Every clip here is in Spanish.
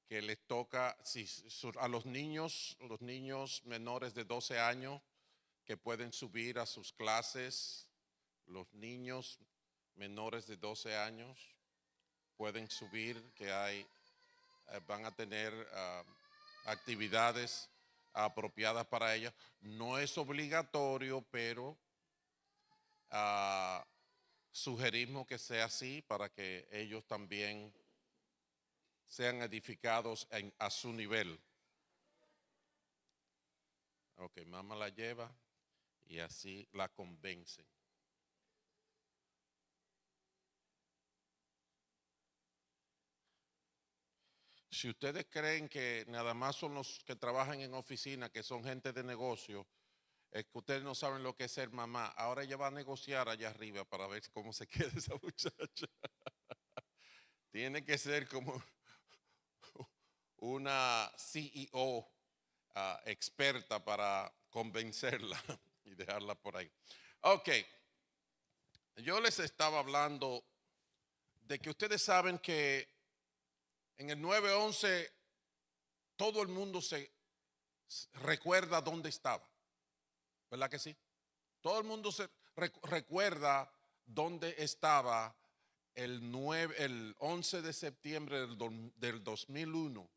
que les toca a los niños menores de 12 años que pueden subir a sus clases, los niños menores de 12 años pueden subir, van a tener actividades apropiadas para ellos. No es obligatorio, pero ah, sugerimos que sea así para que ellos también sean edificados a su nivel. Ok, mamá la lleva y así la convencen. Si ustedes creen que nada más son los que trabajan en oficina, que son gente de negocio, es que ustedes no saben lo que es ser mamá. Ahora ella va a negociar allá arriba para ver cómo se queda esa muchacha. Tiene que ser como una CEO experta para convencerla y dejarla por ahí. Ok, yo les estaba hablando de que ustedes saben que en el 9/11 todo el mundo se recuerda dónde estaba, ¿verdad que sí? Todo el mundo se recuerda dónde estaba el 11 de septiembre del 2001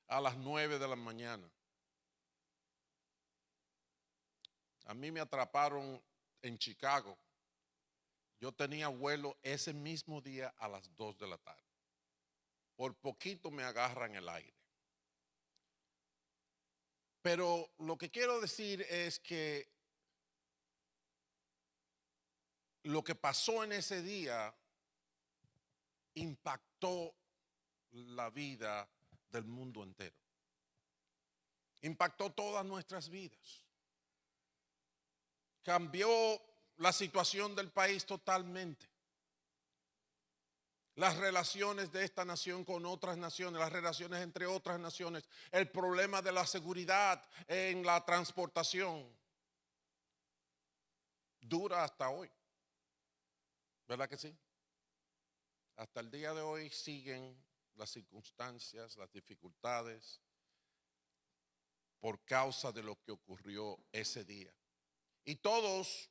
a las 9 de la mañana. A mí me atraparon en Chicago. Yo tenía vuelo ese mismo día a las 2 de la tarde. Por poquito me agarran el aire. Pero lo que quiero decir es que lo que pasó en ese día impactó la vida del mundo entero. Impactó todas nuestras vidas. Cambió la situación del país totalmente. Las relaciones de esta nación con otras naciones, las relaciones entre otras naciones, el problema de la seguridad en la transportación, dura hasta hoy. ¿Verdad que sí? Hasta el día de hoy siguen las circunstancias, las dificultades por causa de lo que ocurrió ese día. Y todos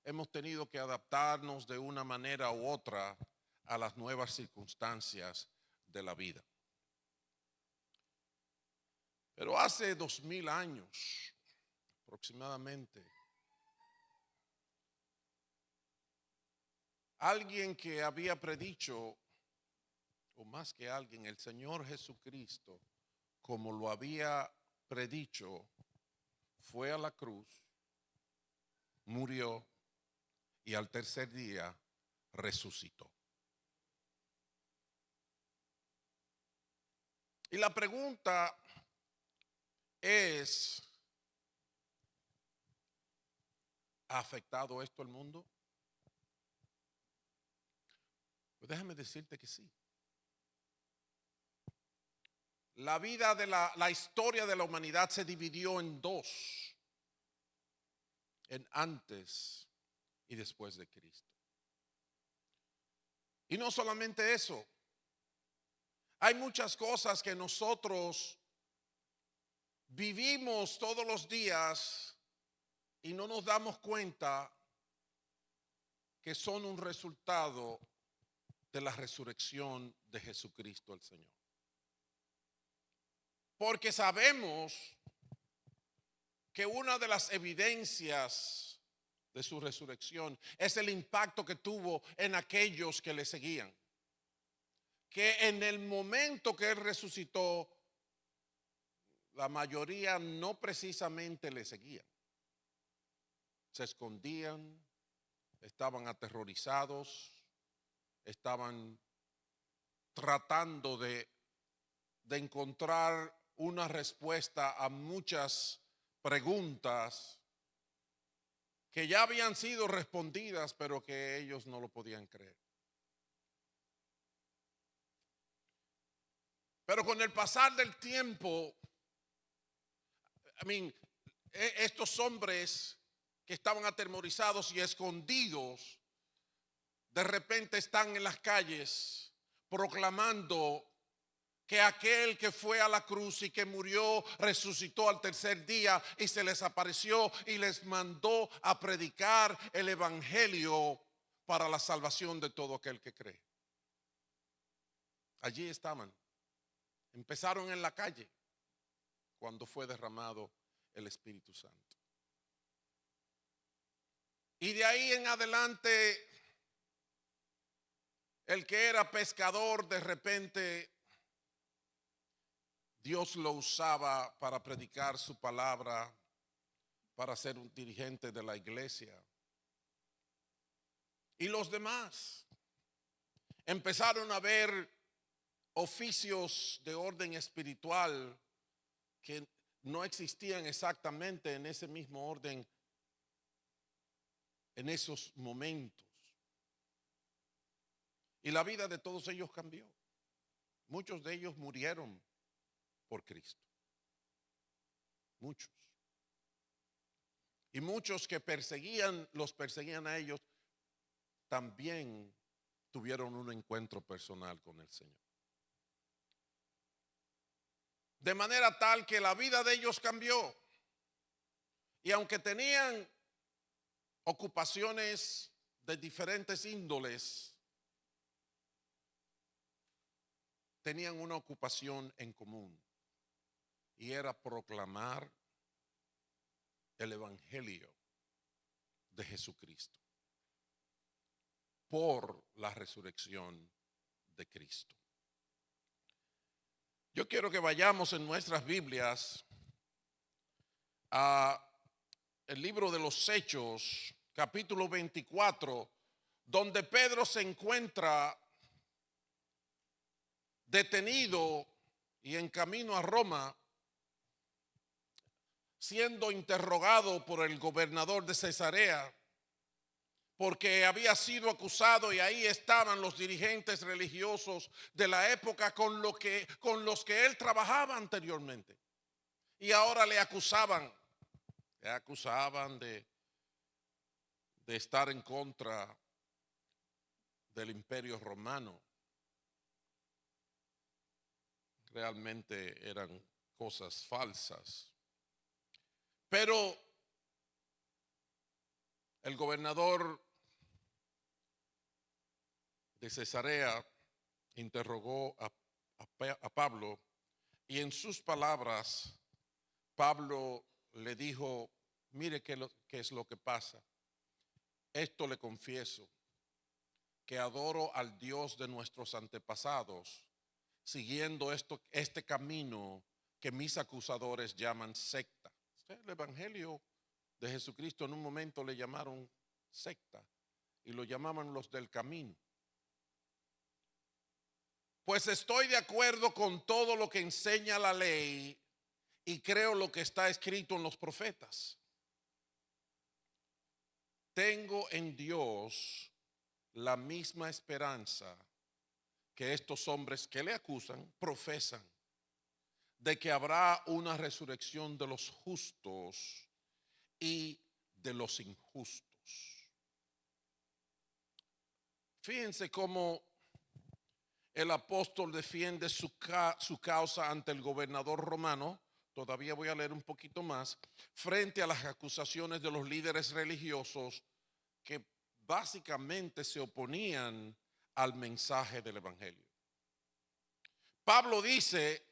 hemos tenido que adaptarnos de una manera u otra a las nuevas circunstancias de la vida. Pero hace 2000 años aproximadamente, alguien que había predicho, o más que alguien, el Señor Jesucristo, como lo había predicho, fue a la cruz, murió y al tercer día resucitó. Y la pregunta es, ¿ha afectado esto al mundo? Pues déjame decirte que sí. La vida de la historia de la humanidad se dividió en dos, en antes y después de Cristo. Y no solamente eso, hay muchas cosas que nosotros vivimos todos los días y no nos damos cuenta que son un resultado de la resurrección de Jesucristo el Señor. Porque sabemos que una de las evidencias de su resurrección es el impacto que tuvo en aquellos que le seguían. Que en el momento que Él resucitó, la mayoría no precisamente le seguían. Se escondían, estaban aterrorizados, estaban tratando de encontrar una respuesta a muchas preguntas que ya habían sido respondidas, pero que ellos no lo podían creer. Pero con el pasar del tiempo, estos hombres que estaban atemorizados y escondidos, de repente están en las calles proclamando que aquel que fue a la cruz y que murió, resucitó al tercer día y se les apareció y les mandó a predicar el evangelio para la salvación de todo aquel que cree. Allí estaban. Empezaron en la calle cuando fue derramado el Espíritu Santo. Y de ahí en adelante, el que era pescador, de repente Dios lo usaba para predicar su palabra, para ser un dirigente de la iglesia. Y los demás empezaron a ver oficios de orden espiritual que no existían exactamente en ese mismo orden en esos momentos. Y la vida de todos ellos cambió. Muchos de ellos murieron por Cristo. Muchos. Y muchos que los perseguían a ellos, también tuvieron un encuentro personal con el Señor. De manera tal que la vida de ellos cambió. Y aunque tenían ocupaciones de diferentes índoles, tenían una ocupación en común. Y era proclamar el evangelio de Jesucristo por la resurrección de Cristo. Yo quiero que vayamos en nuestras Biblias a el libro de los Hechos, capítulo 24, donde Pedro se encuentra detenido y en camino a Roma, siendo interrogado por el gobernador de Cesarea, porque había sido acusado, y ahí estaban los dirigentes religiosos de la época con los que él trabajaba anteriormente. Y ahora le acusaban de estar en contra del Imperio Romano. Realmente eran cosas falsas. Pero el gobernador de Cesarea interrogó a Pablo, y en sus palabras Pablo le dijo: mire qué es lo que pasa. Esto le confieso, que adoro al Dios de nuestros antepasados, siguiendo este camino que mis acusadores llaman secta. El evangelio de Jesucristo en un momento le llamaron secta y lo llamaban los del camino. Pues estoy de acuerdo con todo lo que enseña la ley y creo lo que está escrito en los profetas. Tengo en Dios la misma esperanza que estos hombres que le acusan profesan, de que habrá una resurrección de los justos y de los injustos. Fíjense cómo el apóstol defiende su causa ante el gobernador romano. Todavía voy a leer un poquito más, frente a las acusaciones de los líderes religiosos que básicamente se oponían al mensaje del evangelio. Pablo dice: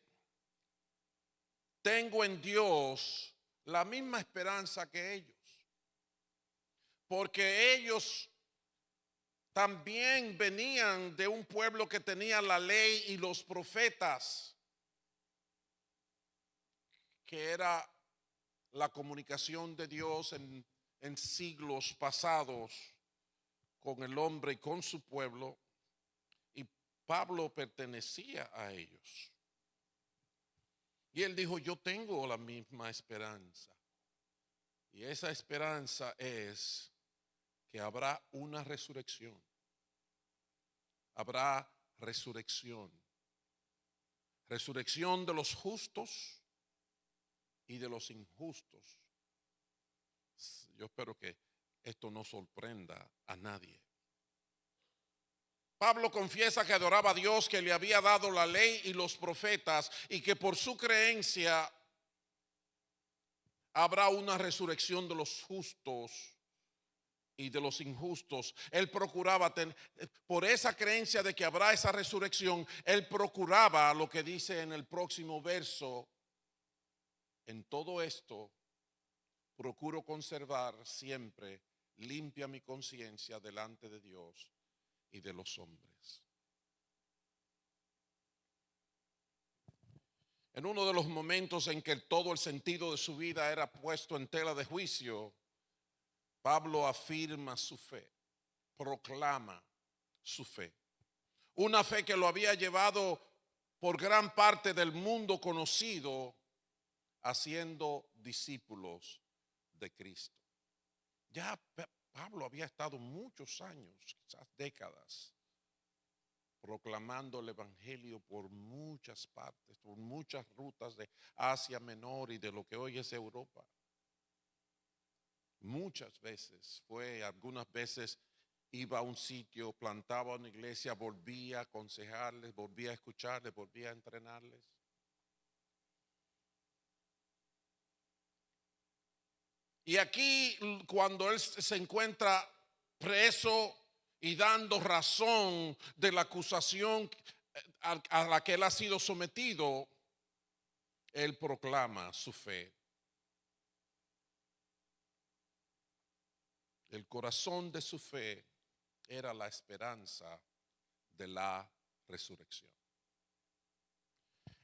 tengo en Dios la misma esperanza que ellos, porque ellos también venían de un pueblo que tenía la ley y los profetas, que era la comunicación de Dios en siglos pasados con el hombre y con su pueblo, y Pablo pertenecía a ellos. Y él dijo: yo tengo la misma esperanza, y esa esperanza es que habrá una resurrección. Habrá resurrección. Resurrección de los justos y de los injustos. Yo espero que esto no sorprenda a nadie. Pablo confiesa que adoraba a Dios, que le había dado la ley y los profetas, y que por su creencia habrá una resurrección de los justos y de los injustos. Él procuraba, por esa creencia de que habrá esa resurrección, él procuraba lo que dice en el próximo verso: en todo esto procuro conservar siempre limpia mi conciencia delante de Dios y de los hombres. En uno de los momentos en que todo el sentido de su vida era puesto en tela de juicio, Pablo afirma su fe, proclama su fe. Una fe que lo había llevado por gran parte del mundo conocido, haciendo discípulos de Cristo. Ya Pablo había estado muchos años, quizás décadas, proclamando el evangelio por muchas partes, por muchas rutas de Asia Menor y de lo que hoy es Europa. Muchas veces algunas veces iba a un sitio, plantaba una iglesia, volvía a aconsejarles, volvía a escucharles, volvía a entrenarles. Y aquí, cuando él se encuentra preso y dando razón de la acusación a la que él ha sido sometido, él proclama su fe. El corazón de su fe era la esperanza de la resurrección.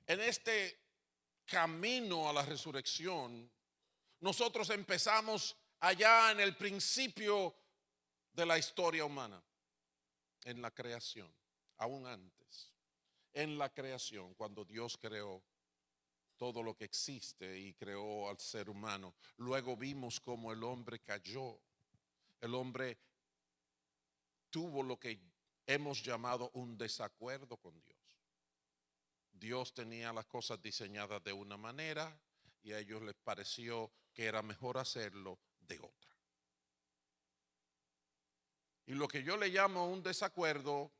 En este camino a la resurrección, nosotros empezamos allá en el principio de la historia humana, en la creación, aún antes, en la creación, cuando Dios creó todo lo que existe y creó al ser humano. Luego vimos cómo el hombre cayó. El hombre tuvo lo que hemos llamado un desacuerdo con Dios. Dios tenía las cosas diseñadas de una manera y a ellos les pareció que era mejor hacerlo de otra. Y lo que yo le llamo un desacuerdo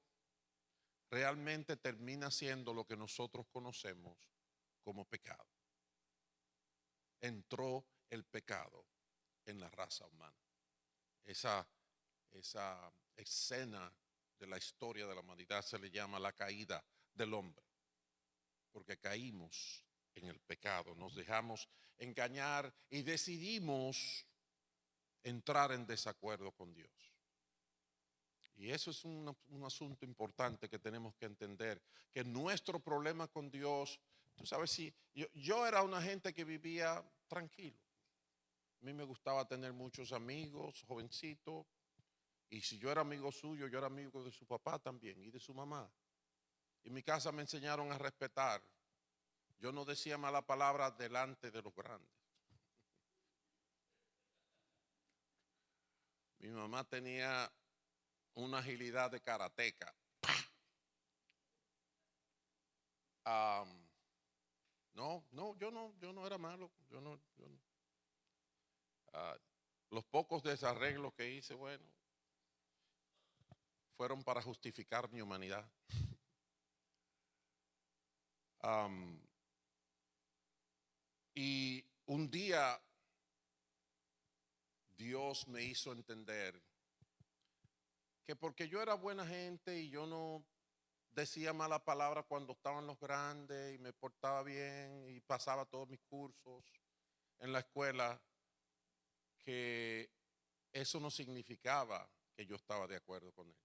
realmente termina siendo lo que nosotros conocemos como pecado. Entró el pecado en la raza humana. Esa escena de la historia de la humanidad se le llama la caída del hombre, porque caímos en el pecado, nos dejamos engañar y decidimos entrar en desacuerdo con Dios. Y eso es un asunto importante que tenemos que entender, que nuestro problema con Dios, tú sabes, si yo era una gente que vivía tranquilo. A mí me gustaba tener muchos amigos, jovencito, y si yo era amigo suyo, yo era amigo de su papá también y de su mamá. En mi casa me enseñaron a respetar. Yo no decía mala palabra delante de los grandes. Mi mamá tenía una agilidad de karateca. Yo no era malo. Los pocos desarreglos que hice, bueno, fueron para justificar mi humanidad. Y un día Dios me hizo entender que porque yo era buena gente y yo no decía mala palabra cuando estaban los grandes y me portaba bien y pasaba todos mis cursos en la escuela, que eso no significaba que yo estaba de acuerdo con él,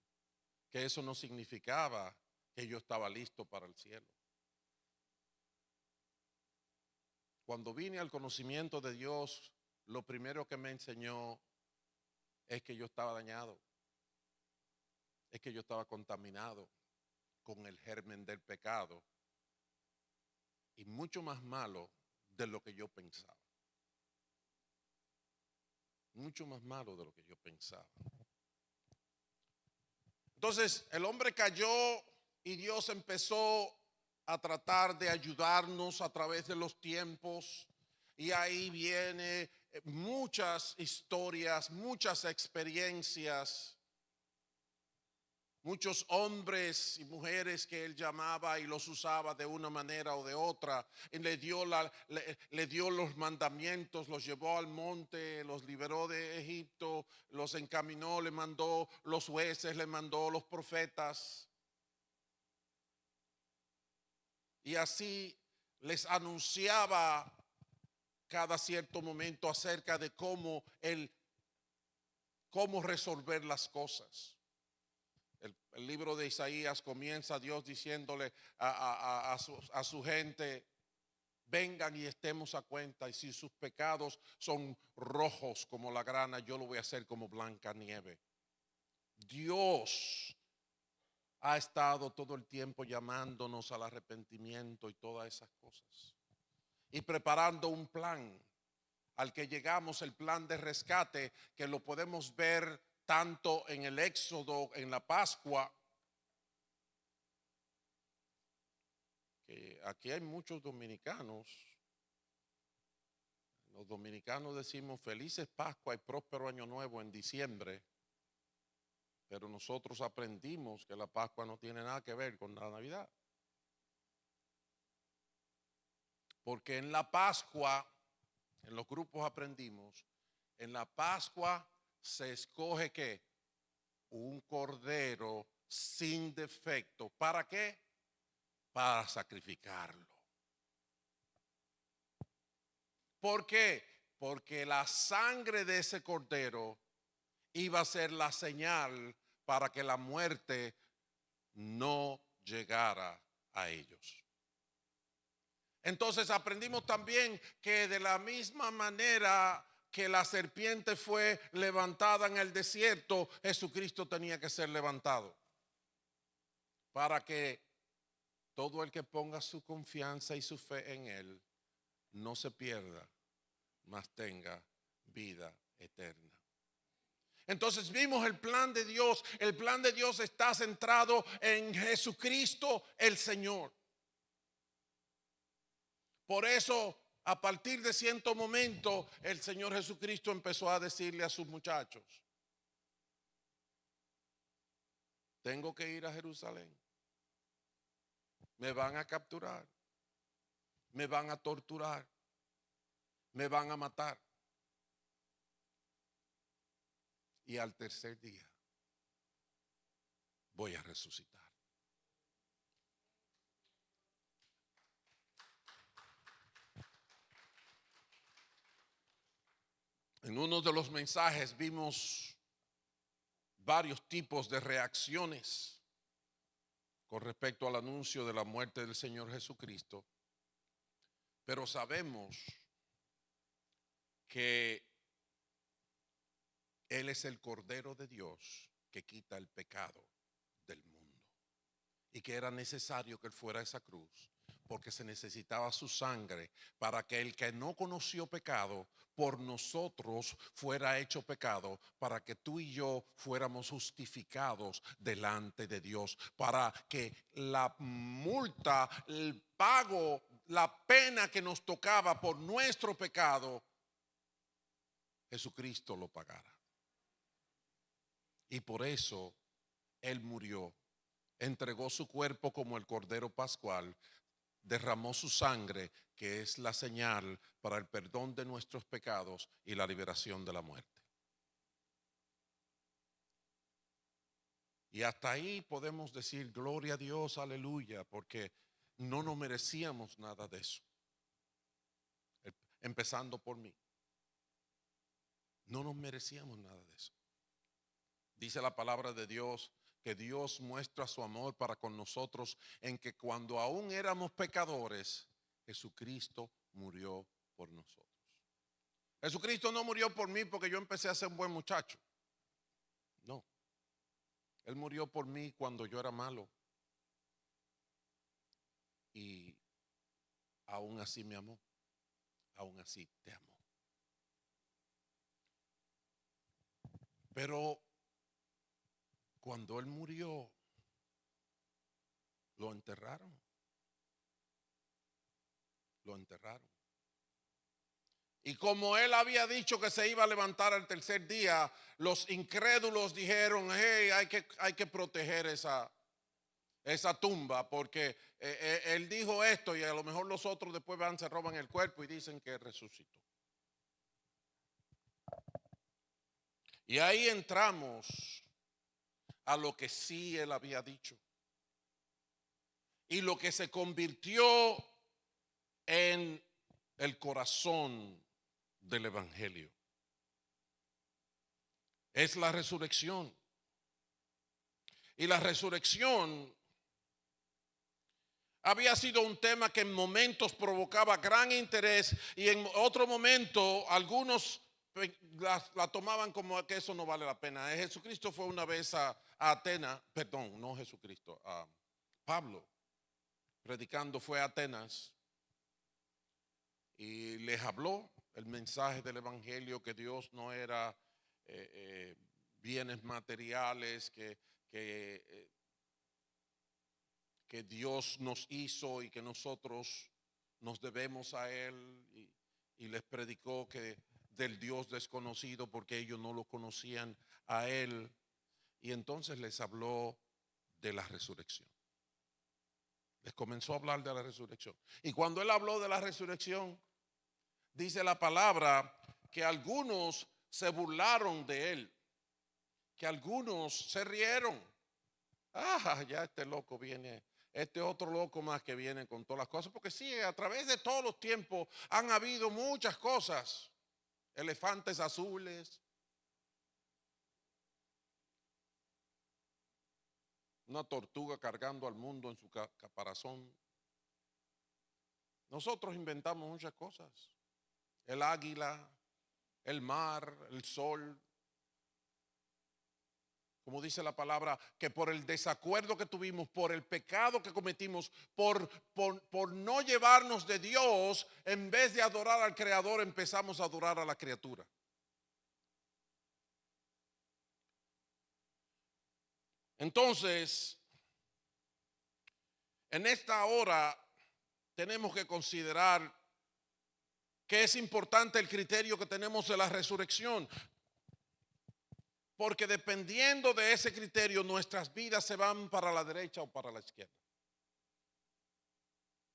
que eso no significaba que yo estaba listo para el cielo. Cuando vine al conocimiento de Dios, lo primero que me enseñó es que yo estaba dañado, es que yo estaba contaminado con el germen del pecado y mucho más malo de lo que yo pensaba. Mucho más malo de lo que yo pensaba. Entonces el hombre cayó y Dios empezó a tratar de ayudarnos a través de los tiempos. Y ahí viene muchas historias, muchas experiencias Muchos hombres y mujeres que él llamaba y los usaba de una manera o de otra. Y le dio los mandamientos, los llevó al monte, los liberó de Egipto, los encaminó, le mandó los jueces, le mandó los profetas. Y así les anunciaba cada cierto momento acerca de cómo resolver las cosas. El libro de Isaías comienza Dios diciéndole a su gente: vengan y estemos a cuenta, y si sus pecados son rojos como la grana, yo lo voy a hacer como blanca nieve. Dios ha estado todo el tiempo llamándonos al arrepentimiento y todas esas cosas, y preparando un plan al que llegamos, el plan de rescate, que lo podemos ver tanto en el Éxodo, en la Pascua, que aquí hay muchos dominicanos. Los dominicanos decimos felices Pascua y próspero Año Nuevo en diciembre, pero nosotros aprendimos que la Pascua no tiene nada que ver con la Navidad. Porque en la Pascua, en los grupos aprendimos, en la Pascua se escoge ¿qué? Un cordero sin defecto. ¿Para qué? Para sacrificarlo. ¿Por qué? Porque la sangre de ese cordero iba a ser la señal para que la muerte no llegara a ellos. Entonces aprendimos también que de la misma manera que la serpiente fue levantada en el desierto, Jesucristo tenía que ser levantado, para que todo el que ponga su confianza y su fe en Él no se pierda, mas tenga vida eterna. Entonces vimos el plan de Dios. El plan de Dios está centrado en Jesucristo el Señor. Por eso, a partir de cierto momento, el Señor Jesucristo empezó a decirle a sus muchachos: tengo que ir a Jerusalén. Me van a capturar, me van a torturar, me van a matar. Y al tercer día voy a resucitar. En uno de los mensajes vimos varios tipos de reacciones con respecto al anuncio de la muerte del Señor Jesucristo, pero sabemos que Él es el Cordero de Dios que quita el pecado del mundo, y que era necesario que Él fuera a esa cruz, porque se necesitaba su sangre para que el que no conoció pecado por nosotros fuera hecho pecado, para que tú y yo fuéramos justificados delante de Dios, para que la multa, el pago, la pena que nos tocaba por nuestro pecado, Jesucristo lo pagara. Y por eso Él murió, entregó su cuerpo como el Cordero Pascual, derramó su sangre, que es la señal para el perdón de nuestros pecados y la liberación de la muerte. Y hasta ahí podemos decir gloria a Dios, aleluya, porque no nos merecíamos nada de eso. Empezando por mí. No nos merecíamos nada de eso. Dice la palabra de Dios que Dios muestra su amor para con nosotros en que cuando aún éramos pecadores, Jesucristo murió por nosotros. Jesucristo no murió por mí porque yo empecé a ser un buen muchacho. No. Él murió por mí cuando yo era malo. Y aún así me amó. Aún así te amó. Pero cuando Él murió, lo enterraron. Lo enterraron. Y como él había dicho que se iba a levantar al tercer día, los incrédulos dijeron, hey, hay que proteger esa tumba, porque él dijo esto y a lo mejor los otros después van, se roban el cuerpo y dicen que resucitó. Y ahí entramos a lo que sí él había dicho y lo que se convirtió en el corazón del evangelio. Es la resurrección. Y la resurrección había sido un tema que en momentos provocaba gran interés y en otro momento algunos la tomaban como que eso no vale la pena. Jesucristo fue una vez a Atenas, perdón, no Jesucristo, a Pablo, predicando fue a Atenas y les habló el mensaje del evangelio, que Dios no era bienes materiales, que Dios nos hizo y que nosotros nos debemos a Él, y les predicó que del Dios desconocido, porque ellos no lo conocían a Él, y entonces les habló de la resurrección. Les comenzó a hablar de la resurrección. Y cuando Él habló de la resurrección, dice la palabra que algunos se burlaron de Él, que algunos se rieron. Ah, ya este loco viene, este otro loco más que viene con todas las cosas, porque sí, a través de todos los tiempos han habido muchas cosas, elefantes azules, una tortuga cargando al mundo en su caparazón. Nosotros inventamos muchas cosas, el águila, el mar, el sol. Como dice la palabra, que por el desacuerdo que tuvimos, por el pecado que cometimos, por no llevarnos de Dios, en vez de adorar al Creador, empezamos a adorar a la criatura. Entonces, en esta hora tenemos que considerar que es importante el criterio que tenemos de la resurrección. Porque dependiendo de ese criterio, nuestras vidas se van para la derecha o para la izquierda.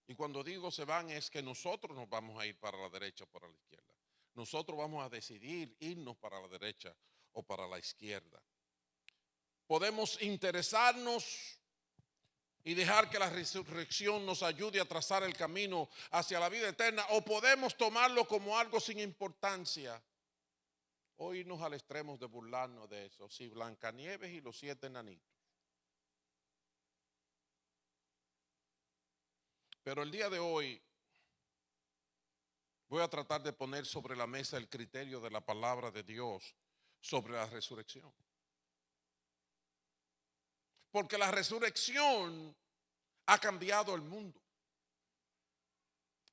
Y cuando digo se van, es que nosotros nos vamos a ir para la derecha o para la izquierda. Nosotros vamos a decidir irnos para la derecha o para la izquierda. Podemos interesarnos y dejar que la resurrección nos ayude a trazar el camino hacia la vida eterna, o podemos tomarlo como algo sin importancia, o irnos al extremo de burlarnos de eso. Sí, Blancanieves y los 7 enanitos. Pero el día de hoy voy a tratar de poner sobre la mesa el criterio de la palabra de Dios sobre la resurrección. Porque la resurrección ha cambiado el mundo.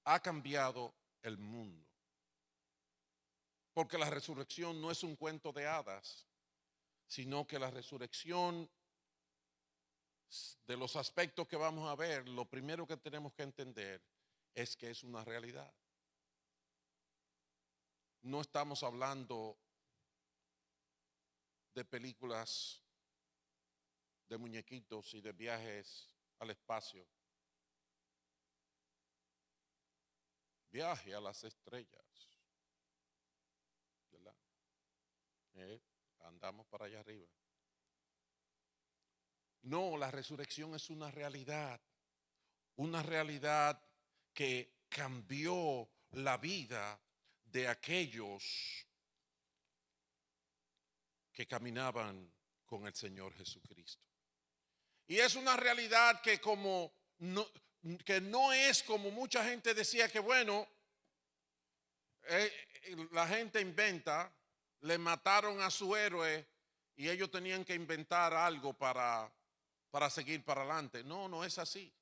Ha cambiado el mundo. Porque la resurrección no es un cuento de hadas, sino que la resurrección, de los aspectos que vamos a ver, lo primero que tenemos que entender es que es una realidad. No estamos hablando de películas de muñequitos y de viajes al espacio. Viaje a las estrellas, ¿verdad? Andamos para allá arriba. No, la resurrección es una realidad que cambió la vida de aquellos que caminaban con el Señor Jesucristo. Y es una realidad que no es como mucha gente decía, que bueno, la gente inventa, le mataron a su héroe y ellos tenían que inventar algo para seguir para adelante. No, no es así.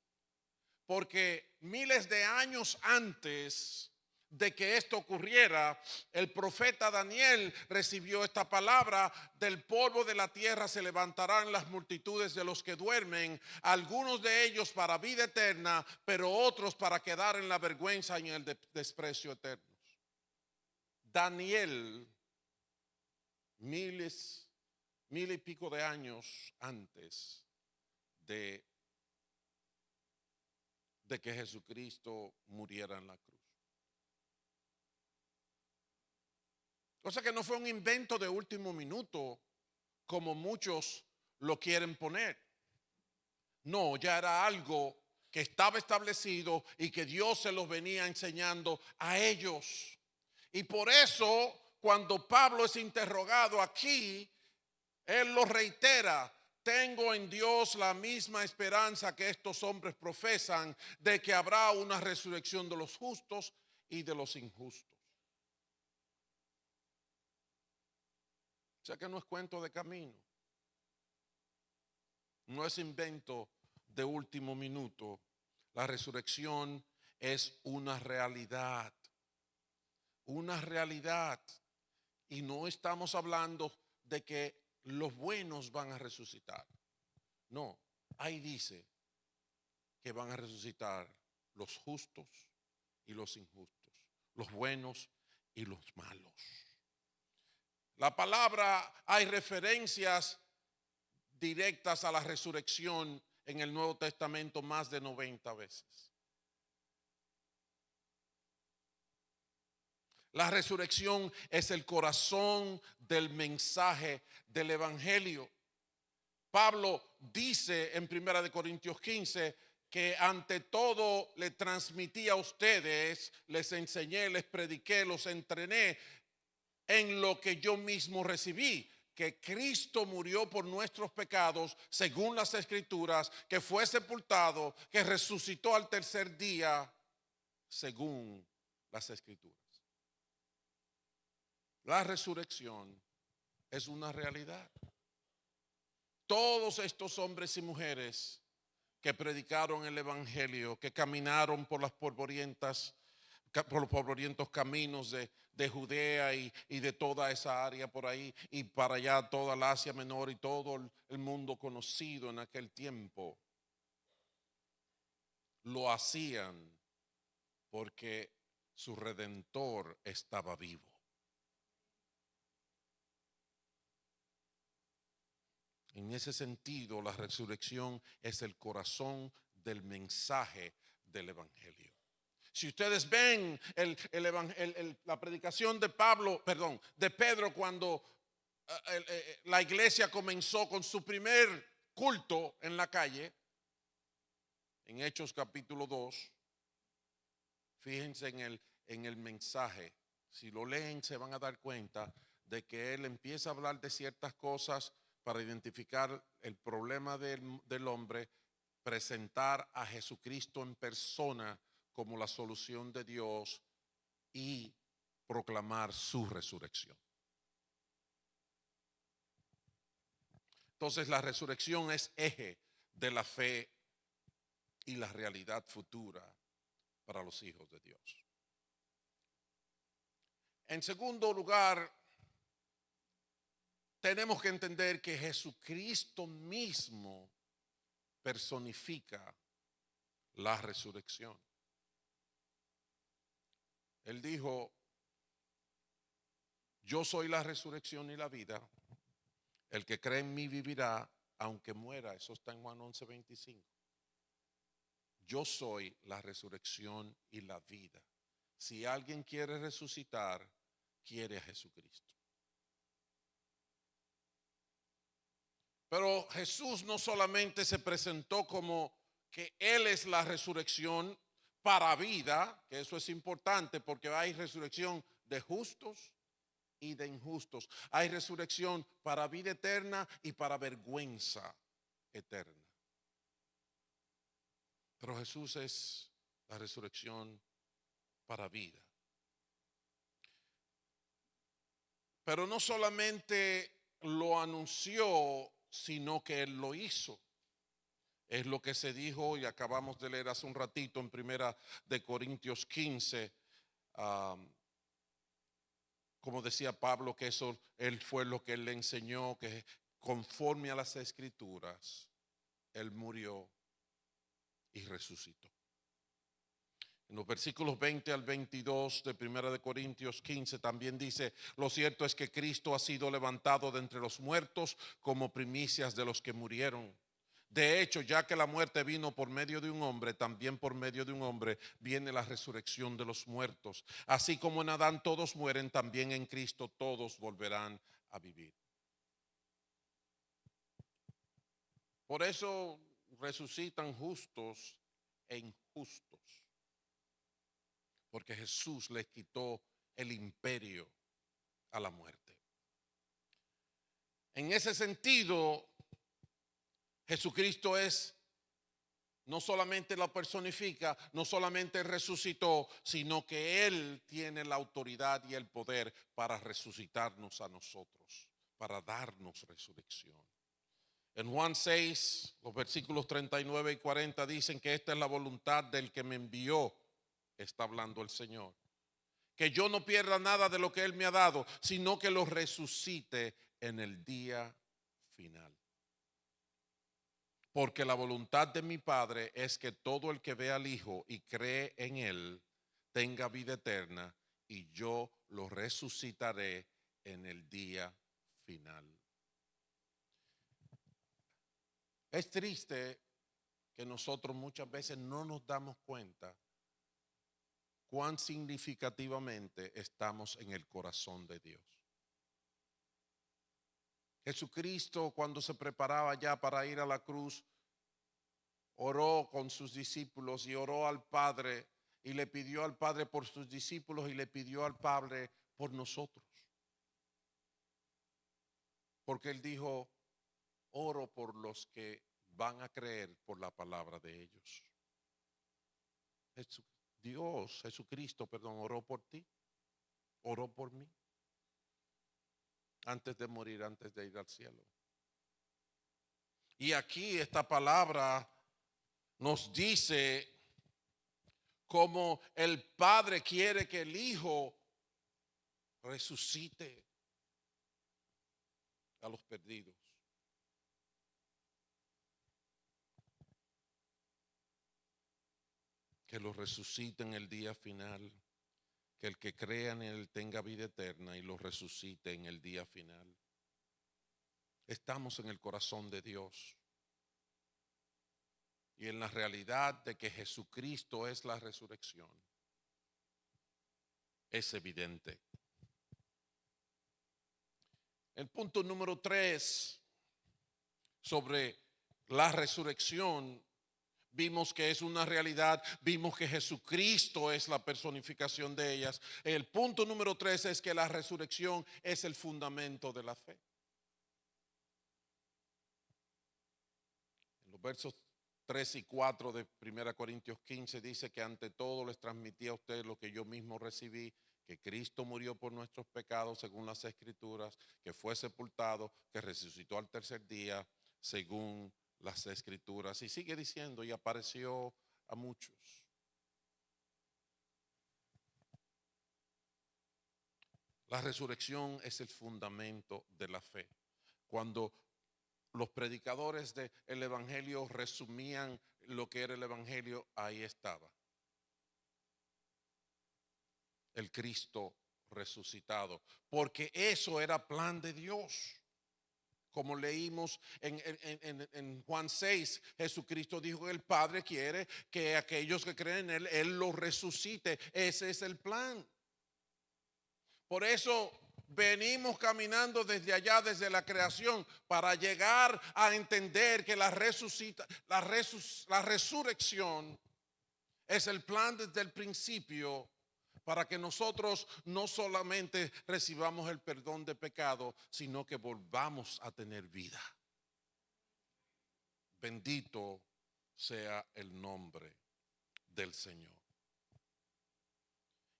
Porque miles de años antes de que esto ocurriera, el profeta Daniel recibió esta palabra: del polvo de la tierra se levantarán las multitudes de los que duermen, algunos de ellos para vida eterna, pero otros para quedar en la vergüenza y en el desprecio eternos. Daniel, mil y pico de años antes de que Jesucristo muriera en la cruz. O sea que no fue un invento de último minuto, como muchos lo quieren poner. No, ya era algo que estaba establecido y que Dios se los venía enseñando a ellos. Y por eso, cuando Pablo es interrogado aquí, él lo reitera: tengo en Dios la misma esperanza que estos hombres profesan, de que habrá una resurrección de los justos y de los injustos. O sea que no es cuento de camino, no es invento de último minuto. La resurrección es una realidad, una realidad. Y no estamos hablando de que los buenos van a resucitar. No, ahí dice que van a resucitar los justos y los injustos, los buenos y los malos. La palabra, hay referencias directas a la resurrección en el Nuevo Testamento más de 90 veces. La resurrección es el corazón del mensaje del Evangelio. Pablo dice en 1 Corintios 15 que ante todo le transmití a ustedes, les enseñé, les prediqué, los entrené en lo que yo mismo recibí: que Cristo murió por nuestros pecados según las Escrituras, que fue sepultado, que resucitó al tercer día según las Escrituras. La resurrección es una realidad. Todos estos hombres y mujeres que predicaron el Evangelio, que caminaron por los polvorientos caminos de Judea y de toda esa área por ahí, y para allá toda la Asia Menor y todo el mundo conocido en aquel tiempo, lo hacían porque su Redentor estaba vivo. En ese sentido, la resurrección es el corazón del mensaje del Evangelio. Si ustedes ven la predicación de Pedro, cuando la iglesia comenzó con su primer culto en la calle, en Hechos capítulo 2, fíjense en el mensaje. Si lo leen, se van a dar cuenta de que él empieza a hablar de ciertas cosas para identificar el problema del hombre, presentar a Jesucristo en persona como la solución de Dios y proclamar su resurrección. Entonces, la resurrección es eje de la fe y la realidad futura para los hijos de Dios. En segundo lugar, tenemos que entender que Jesucristo mismo personifica la resurrección. Él dijo: yo soy la resurrección y la vida. El que cree en mí vivirá aunque muera. Eso está en Juan 11:25. Yo soy la resurrección y la vida. Si alguien quiere resucitar, quiere a Jesucristo. Pero Jesús no solamente se presentó como que Él es la resurrección para vida, que eso es importante porque hay resurrección de justos y de injustos. Hay resurrección para vida eterna y para vergüenza eterna. Pero Jesús es la resurrección para vida. Pero no solamente lo anunció, sino que Él lo hizo. Es lo que se dijo y acabamos de leer hace un ratito en 1 Corintios 15. Como decía Pablo, que eso él fue lo que él le enseñó, que conforme a las Escrituras, él murió y resucitó. En los versículos 20 al 22 de 1 Corintios 15 también dice: lo cierto es que Cristo ha sido levantado de entre los muertos como primicias de los que murieron. De hecho, ya que la muerte vino por medio de un hombre, también por medio de un hombre viene la resurrección de los muertos. Así como en Adán todos mueren, también en Cristo todos volverán a vivir. Por eso resucitan justos e injustos, porque Jesús les quitó el imperio a la muerte. En ese sentido, Jesucristo no solamente la personifica, no solamente resucitó, sino que Él tiene la autoridad y el poder para resucitarnos a nosotros, para darnos resurrección. En Juan 6, los versículos 39 y 40 dicen que esta es la voluntad del que me envió, está hablando el Señor, que yo no pierda nada de lo que Él me ha dado, sino que lo resucite en el día final. Porque la voluntad de mi Padre es que todo el que ve al Hijo y cree en Él tenga vida eterna, y yo lo resucitaré en el día final. Es triste que nosotros muchas veces no nos damos cuenta cuán significativamente estamos en el corazón de Dios. Jesucristo, cuando se preparaba ya para ir a la cruz, oró con sus discípulos y oró al Padre y le pidió al Padre por sus discípulos y le pidió al Padre por nosotros. Porque Él dijo: oro por los que van a creer por la palabra de ellos. Jesucristo, oró por ti, oró por mí, antes de morir, antes de ir al cielo. Y aquí esta palabra nos dice cómo el Padre quiere que el Hijo resucite a los perdidos. Que los resucite en el día final. Que el que crea en Él tenga vida eterna y los resucite en el día final. Estamos en el corazón de Dios. Y en la realidad de que Jesucristo es la resurrección, es evidente. El punto número 3 sobre la resurrección, vimos que es una realidad, vimos que Jesucristo es la personificación de ellas. El punto número 3 es que la resurrección es el fundamento de la fe. En los versos 3 y 4 de 1 Corintios 15 dice que ante todo les transmití a ustedes lo que yo mismo recibí: que Cristo murió por nuestros pecados según las Escrituras, que fue sepultado, que resucitó al tercer día según las Escrituras. Y sigue diciendo: y apareció a muchos. La resurrección es el fundamento de la fe. Cuando los predicadores del Evangelio resumían lo que era el Evangelio, ahí estaba: el Cristo resucitado, porque eso era plan de Dios. Como leímos en Juan 6, Jesucristo dijo que el Padre quiere que aquellos que creen en Él los resucite. Ese es el plan. Por eso venimos caminando desde allá, desde la creación, para llegar a entender que la resurrección es el plan desde el principio, para que nosotros no solamente recibamos el perdón de pecado, sino que volvamos a tener vida. Bendito sea el nombre del Señor.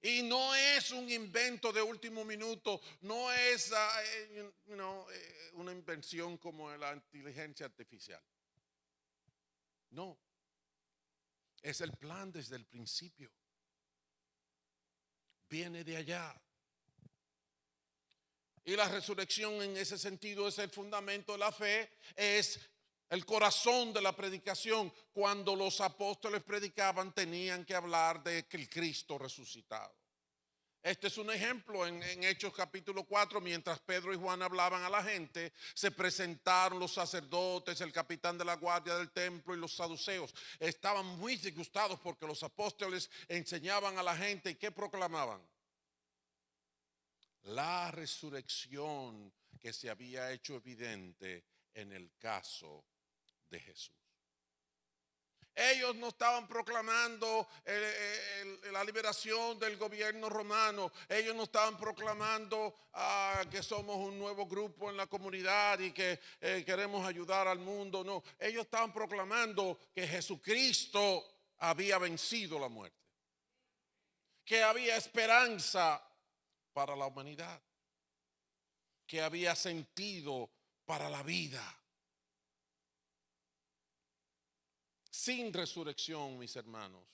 Y no es un invento de último minuto, no es una invención como la inteligencia artificial. No, es el plan desde el principio. Viene de allá. Y la resurrección en ese sentido es el fundamento de la fe, es El corazón de la predicación, cuando los apóstoles predicaban, tenían que hablar de que el Cristo resucitado. Este es un ejemplo en Hechos capítulo 4, mientras Pedro y Juan hablaban a la gente, se presentaron los sacerdotes, el capitán de la guardia del templo y los saduceos. Estaban muy disgustados porque los apóstoles enseñaban a la gente y ¿qué proclamaban? La resurrección que se había hecho evidente en el caso de Jesús. Ellos no estaban proclamando la liberación del gobierno romano. Ellos no estaban proclamando que somos un nuevo grupo en la comunidad y que queremos ayudar al mundo. No, ellos estaban proclamando que Jesucristo había vencido la muerte, que había esperanza para la humanidad, que había sentido para la vida. Sin resurrección, mis hermanos,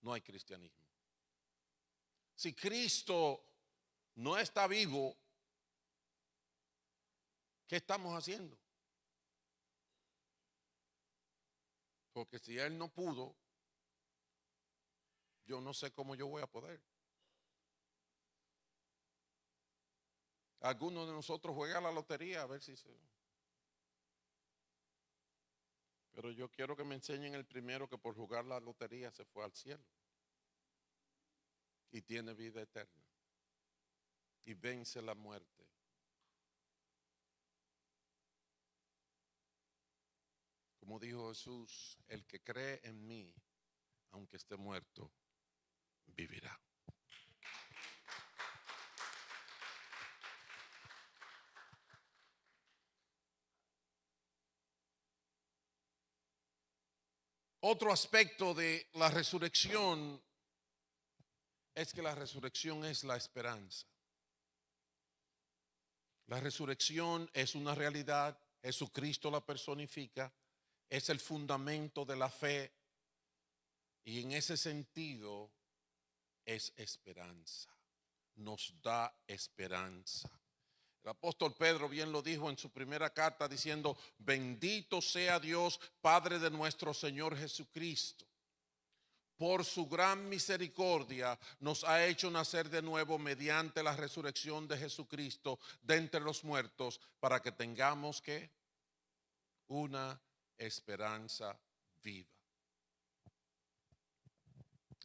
no hay cristianismo. Si Cristo no está vivo, ¿qué estamos haciendo? Porque si Él no pudo, yo no sé cómo yo voy a poder. Algunos de nosotros juegan la lotería a ver si se... Pero yo quiero que me enseñen el primero que por jugar la lotería se fue al cielo y tiene vida eterna y vence la muerte. Como dijo Jesús, el que cree en mí, aunque esté muerto, vivirá. Otro aspecto de la resurrección es que la resurrección es la esperanza. La resurrección es una realidad, Jesucristo la personifica, es el fundamento de la fe y en ese sentido es esperanza, nos da esperanza. El apóstol Pedro bien lo dijo en su primera carta diciendo, bendito sea Dios, Padre de nuestro Señor Jesucristo. Por su gran misericordia nos ha hecho nacer de nuevo mediante la resurrección de Jesucristo de entre los muertos para que tengamos que una esperanza viva.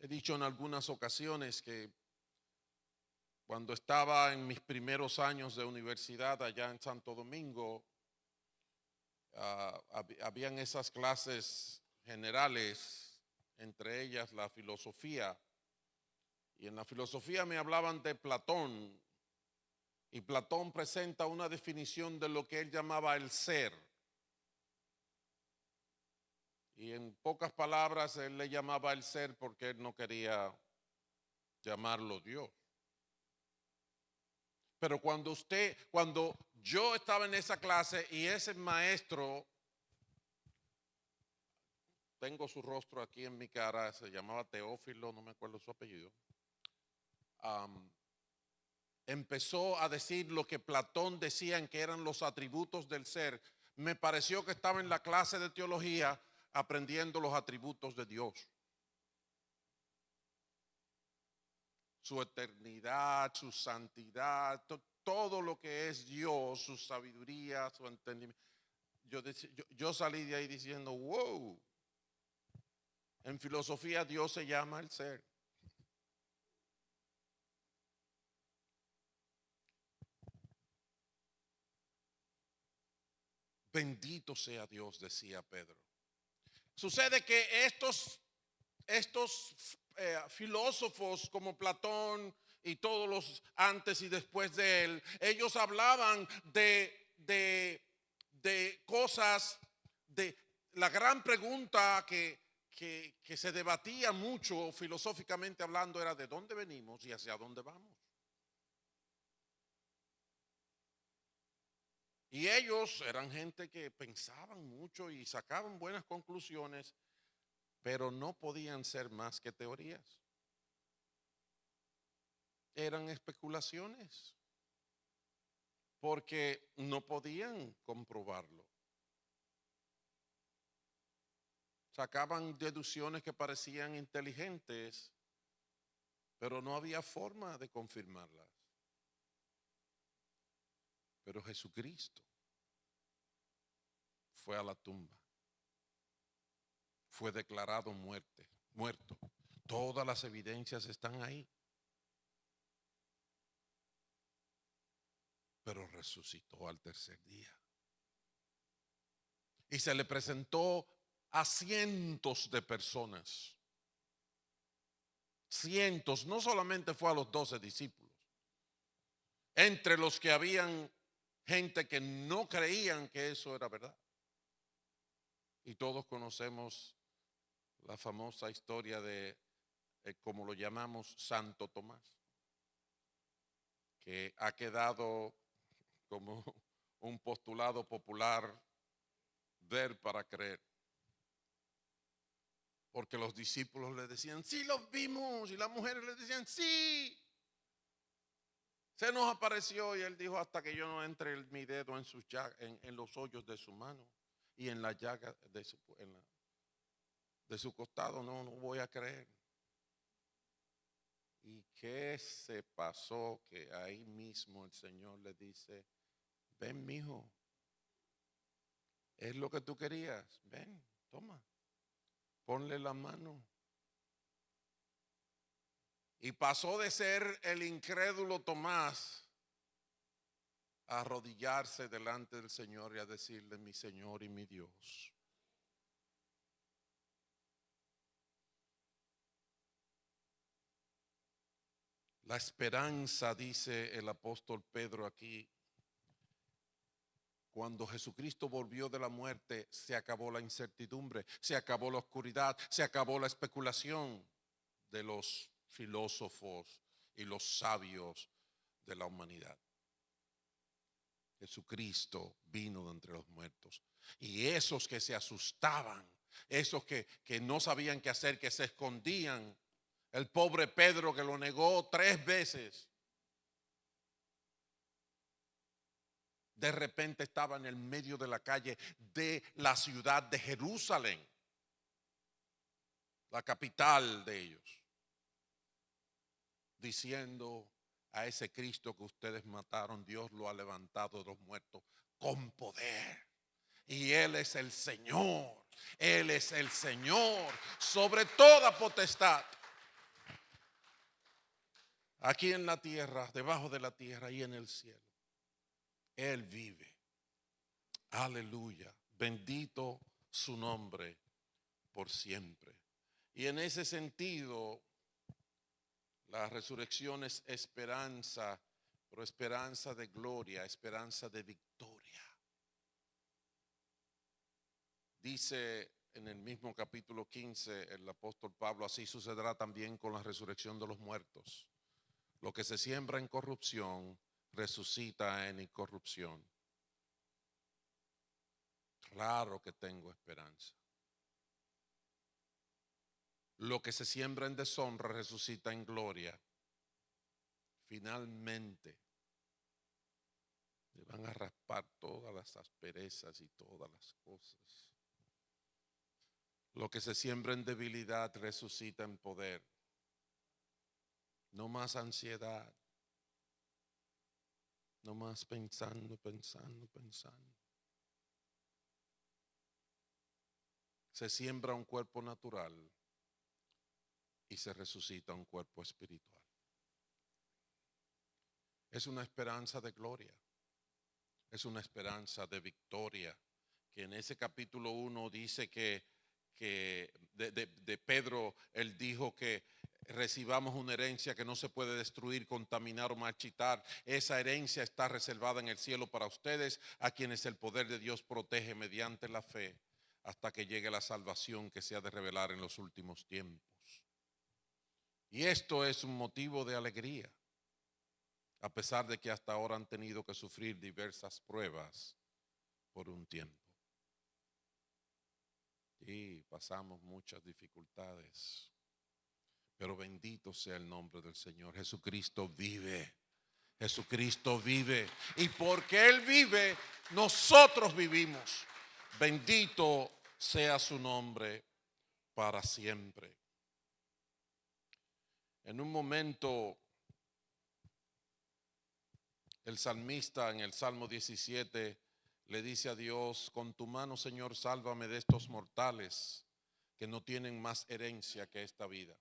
He dicho en algunas ocasiones que cuando estaba en mis primeros años de universidad allá en Santo Domingo, habían esas clases generales, entre ellas la filosofía. Y en la filosofía me hablaban de Platón. Y Platón presenta una definición de lo que él llamaba el ser. Y en pocas palabras él le llamaba el ser porque él no quería llamarlo Dios. Pero cuando yo estaba en esa clase y ese maestro, tengo su rostro aquí en mi cara, se llamaba Teófilo, no me acuerdo su apellido, empezó a decir lo que Platón decía en que eran los atributos del ser. Me pareció que estaba en la clase de teología aprendiendo los atributos de Dios. Su eternidad, su santidad, todo lo que es Dios, su sabiduría, su entendimiento. Yo salí de ahí diciendo, wow, en filosofía Dios se llama el ser. Bendito sea Dios, decía Pedro. Sucede que estos filósofos como Platón y todos los antes y después de él, ellos hablaban de cosas, de la gran pregunta que se debatía mucho filosóficamente hablando era de dónde venimos y hacia dónde vamos. Y ellos eran gente que pensaban mucho y sacaban buenas conclusiones, pero no podían ser más que teorías. Eran especulaciones, porque no podían comprobarlo. sacaban deducciones que parecían inteligentes, pero no había forma de confirmarlas. Pero Jesucristo fue a la tumba, fue declarado muerto. Todas las evidencias están ahí. Pero resucitó al tercer día. Y se le presentó a cientos de personas. Cientos, no solamente fue a los 12 discípulos. Entre los que habían gente que no creían que eso era verdad. Y todos conocemos la famosa historia de, como lo llamamos, Santo Tomás, que ha quedado como un postulado popular: ver para creer. Porque los discípulos le decían, sí los vimos, y las mujeres le decían, sí, se nos apareció. Y él dijo, hasta que yo no entre mi dedo en los hoyos de su mano y en la llaga de su costado, no voy a creer. ¿Y qué se pasó? Que ahí mismo el Señor le dice, ven, mijo, es lo que tú querías, ven, toma, ponle la mano. Y pasó de ser el incrédulo Tomás a arrodillarse delante del Señor y a decirle, mi Señor y mi Dios. La esperanza, dice el apóstol Pedro aquí, cuando Jesucristo volvió de la muerte, se acabó la incertidumbre, se acabó la oscuridad, se acabó la especulación de los filósofos y los sabios de la humanidad. Jesucristo vino de entre los muertos. Y esos que se asustaban, esos que no sabían qué hacer, que se escondían, el pobre Pedro que lo negó 3 veces, de repente estaba en el medio de la calle de la ciudad de Jerusalén, la capital de ellos, diciendo, a ese Cristo que ustedes mataron, Dios lo ha levantado de los muertos con poder. Y Él es el Señor. Él es el Señor sobre toda potestad. Aquí en la tierra, debajo de la tierra y en el cielo. Él vive. Aleluya. Bendito su nombre por siempre. Y en ese sentido, la resurrección es esperanza, pero esperanza de gloria, esperanza de victoria. Dice en el mismo capítulo 15 el apóstol Pablo, así sucederá también con la resurrección de los muertos. Lo que se siembra en corrupción, resucita en incorrupción. Claro que tengo esperanza. Lo que se siembra en deshonra, resucita en gloria. Finalmente, le van a raspar todas las asperezas y todas las cosas. Lo que se siembra en debilidad, resucita en poder. No más ansiedad. No más pensando. Se siembra un cuerpo natural y se resucita un cuerpo espiritual. Es una esperanza de gloria. Es una esperanza de victoria. Que en ese capítulo 1 dice que de Pedro, él dijo que recibamos una herencia que no se puede destruir, contaminar o marchitar. Esa herencia está reservada en el cielo para ustedes, a quienes el poder de Dios protege mediante la fe, hasta que llegue la salvación que se ha de revelar en los últimos tiempos. Y esto es un motivo de alegría, a pesar de que hasta ahora han tenido que sufrir diversas pruebas por un tiempo. Y pasamos muchas dificultades, pero bendito sea el nombre del Señor. Jesucristo vive. Jesucristo vive. Y porque Él vive, nosotros vivimos. Bendito sea su nombre para siempre. En un momento, el salmista en el Salmo 17 le dice a Dios: con tu mano, Señor, sálvame de estos mortales que no tienen más herencia que esta vida.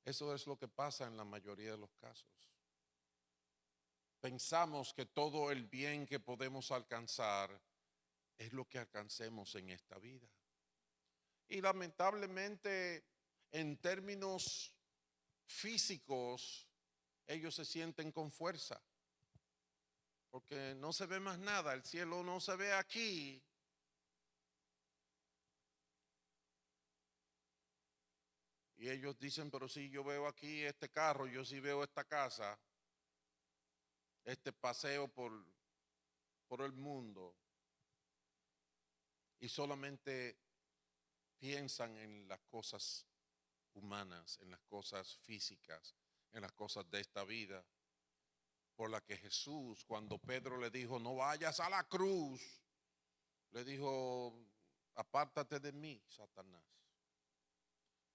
Eso es lo que pasa en la mayoría de los casos. Pensamos que todo el bien que podemos alcanzar es lo que alcancemos en esta vida. Y lamentablemente, en términos físicos, ellos se sienten con fuerza, porque no se ve más nada, el cielo no se ve aquí. Y ellos dicen: pero si yo veo aquí este carro, yo sí veo esta casa, este paseo por el mundo. Y solamente piensan en las cosas humanas, en las cosas físicas, en las cosas de esta vida. Por la que Jesús, cuando Pedro le dijo: no vayas a la cruz, le dijo: apártate de mí, Satanás.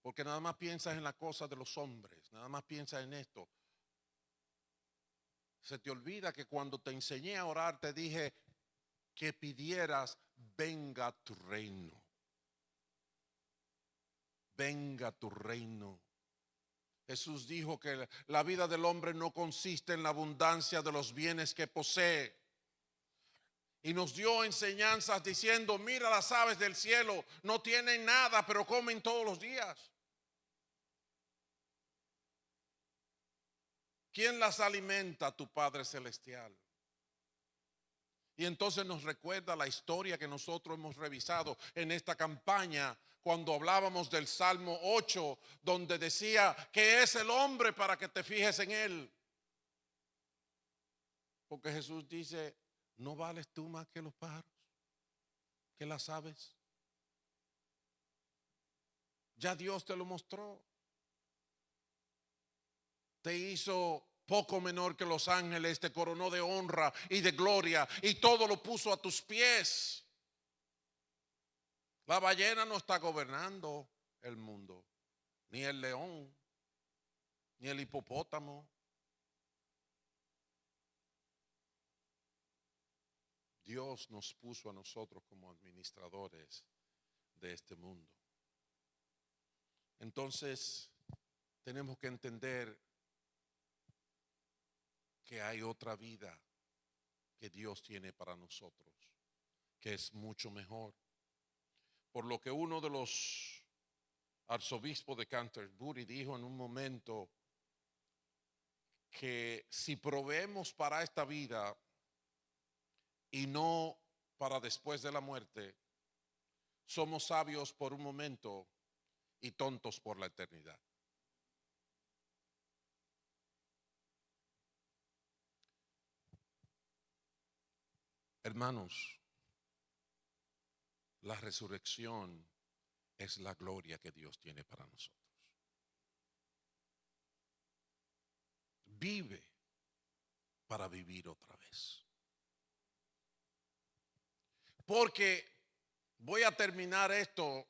Porque nada más piensas en las cosas de los hombres, nada más piensas en esto. Se te olvida que cuando te enseñé a orar te dije que pidieras: venga tu reino. Venga tu reino. Jesús dijo que la vida del hombre no consiste en la abundancia de los bienes que posee. Y nos dio enseñanzas diciendo: mira las aves del cielo, no tienen nada, pero comen todos los días. ¿Quién las alimenta? Tu Padre Celestial. Y entonces nos recuerda la historia que nosotros hemos revisado en esta campaña, cuando hablábamos del Salmo 8, donde decía: que es el hombre para que te fijes en él. Porque Jesús dice: ¿no vales tú más que los pájaros, que las aves? Ya Dios te lo mostró. Te hizo poco menor que los ángeles, te coronó de honra y de gloria, y todo lo puso a tus pies. La ballena no está gobernando el mundo, ni el león, ni el hipopótamo. Dios nos puso a nosotros como administradores de este mundo. Entonces, tenemos que entender que hay otra vida que Dios tiene para nosotros, que es mucho mejor. Por lo que uno de los arzobispos de Canterbury dijo en un momento, que si proveemos para esta vida y no para después de la muerte, somos sabios por un momento y tontos por la eternidad. Hermanos, la resurrección es la gloria que Dios tiene para nosotros. Vive para vivir otra vez. Porque voy a terminar esto,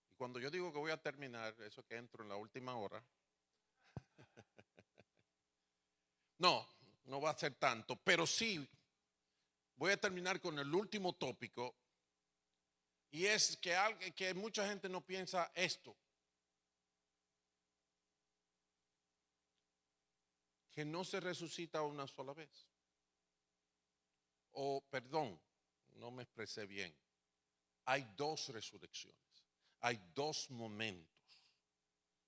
y cuando yo digo que voy a terminar, eso que entro en la última hora, no va a ser tanto, pero sí voy a terminar con el último tópico, y es que mucha gente no piensa esto, que no se resucita una sola vez. O, perdón, no me expresé bien. Hay dos resurrecciones. Hay dos momentos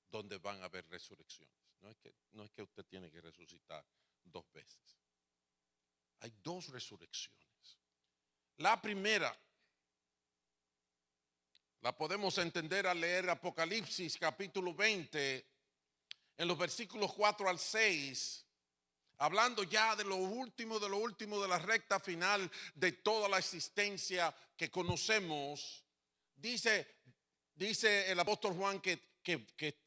donde van a haber resurrecciones. No es que usted tiene que resucitar dos veces. Hay dos resurrecciones. La primera la podemos entender al leer Apocalipsis capítulo 20, en los versículos 4 al 6, hablando ya de lo último de la recta final de toda la existencia que conocemos. Dice el apóstol Juan que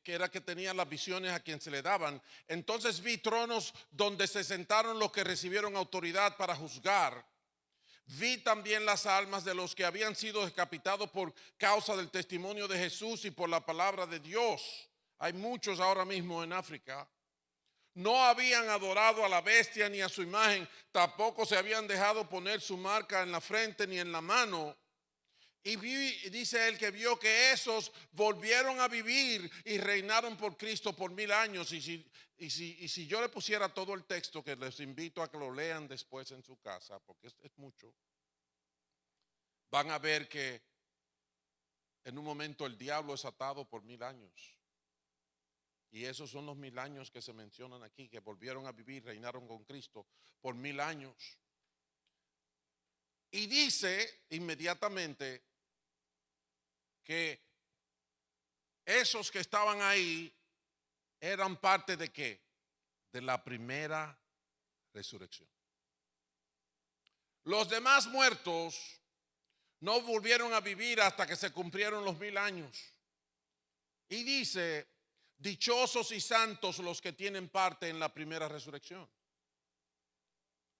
era que tenía las visiones a quien se le daban. Entonces vi tronos donde se sentaron los que recibieron autoridad para juzgar. Vi también las almas de los que habían sido decapitados por causa del testimonio de Jesús y por la palabra de Dios. Hay muchos ahora mismo en África. No habían adorado a la bestia ni a su imagen, tampoco se habían dejado poner su marca en la frente ni en la mano. Y dice él que vio que esos volvieron a vivir y reinaron por Cristo por 1000 años. Y si yo le pusiera todo el texto, que les invito a que lo lean después en su casa, porque es mucho, van a ver que en un momento el diablo es atado por 1000 años. Y esos son los 1000 años que se mencionan aquí, que volvieron a vivir, reinaron con Cristo por 1000 años. Y dice inmediatamente que esos que estaban ahí eran parte de ¿qué? De la primera resurrección. Los demás muertos no volvieron a vivir hasta que se cumplieron los 1000 años. Y dice, dichosos y santos los que tienen parte en la primera resurrección.